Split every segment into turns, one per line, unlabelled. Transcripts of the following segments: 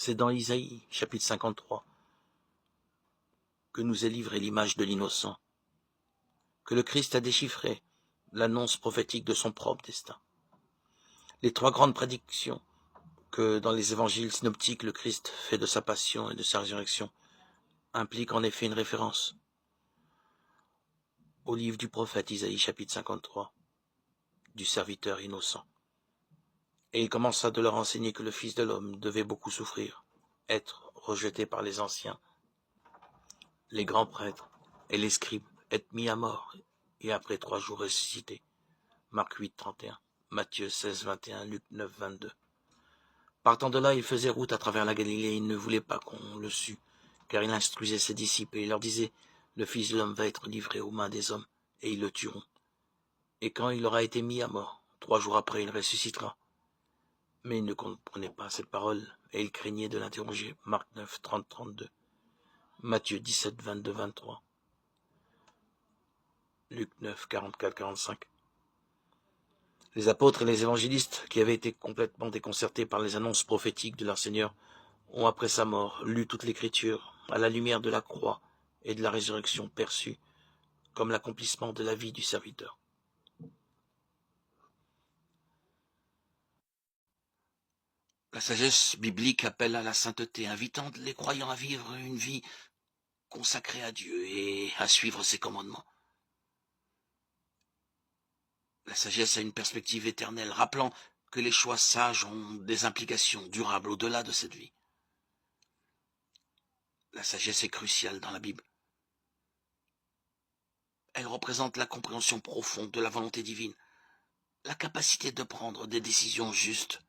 C'est dans Isaïe, chapitre 53, que nous est livrée l'image de l'innocent, que le Christ a déchiffré l'annonce prophétique de son propre destin. Les trois grandes prédictions que dans les évangiles synoptiques le Christ fait de sa passion et de sa résurrection impliquent en effet une référence au livre du prophète Isaïe chapitre 53, du serviteur innocent. Et il commença de leur enseigner que le Fils de l'homme devait beaucoup souffrir, être rejeté par les anciens, les grands prêtres et les scribes, être mis à mort, et après 3 jours ressuscité. Marc 8, 31, Matthieu 16, 21, Luc 9, 22. Partant de là, il faisait route à travers la Galilée, il ne voulait pas qu'on le sût, car il instruisait ses disciples et il leur disait, le Fils de l'homme va être livré aux mains des hommes, et ils le tueront. Et quand il aura été mis à mort, 3 jours après, il ressuscitera. Mais il ne comprenait pas cette parole, et il craignait de l'interroger. Marc 9, 30, 32. Matthieu 17, 22, 23. Luc 9, 44, 45. Les apôtres et les évangélistes, qui avaient été complètement déconcertés par les annonces prophétiques de leur Seigneur, ont après sa mort lu toute l'Écriture à la lumière de la croix et de la résurrection perçue comme l'accomplissement de la vie du serviteur. La sagesse biblique appelle à la sainteté, invitant les croyants à vivre une vie consacrée à Dieu et à suivre ses commandements. La sagesse a une perspective éternelle, rappelant que les choix sages ont des implications durables au-delà de cette vie. La sagesse est cruciale dans la Bible. Elle représente la compréhension profonde de la volonté divine, la capacité de prendre des décisions justes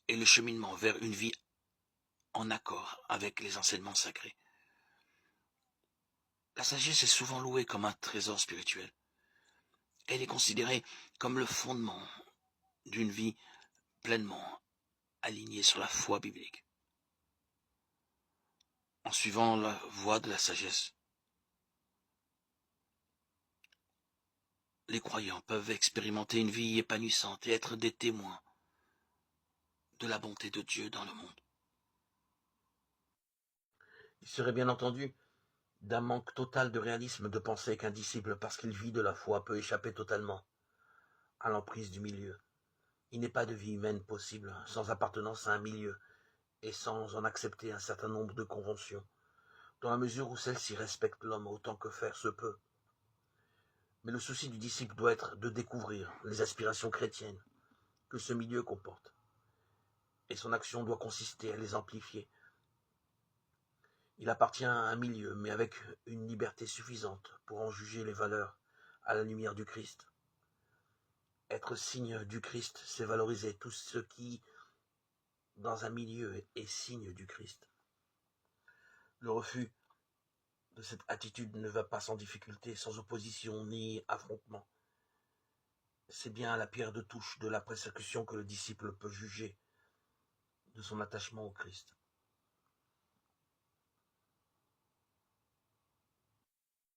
et le cheminement vers une vie en accord avec les enseignements sacrés. La sagesse est souvent louée comme un trésor spirituel. Elle est considérée comme le fondement d'une vie pleinement alignée sur la foi biblique. En suivant la voie de la sagesse, les croyants peuvent expérimenter une vie épanouissante et être des témoins de la bonté de Dieu dans le monde. Il serait bien entendu d'un manque total de réalisme de penser qu'un disciple, parce qu'il vit de la foi, peut échapper totalement à l'emprise du milieu. Il n'est pas de vie humaine possible sans appartenance à un milieu et sans en accepter un certain nombre de conventions, dans la mesure où celles-ci respectent l'homme autant que faire se peut. Mais le souci du disciple doit être de découvrir les aspirations chrétiennes que ce milieu comporte, et son action doit consister à les amplifier. Il appartient à un milieu, mais avec une liberté suffisante pour en juger les valeurs à la lumière du Christ. Être signe du Christ, c'est valoriser tout ce qui, dans un milieu, est signe du Christ. Le refus de cette attitude ne va pas sans difficulté, sans opposition ni affrontement. C'est bien à la pierre de touche de la persécution que le disciple peut juger de son attachement au Christ.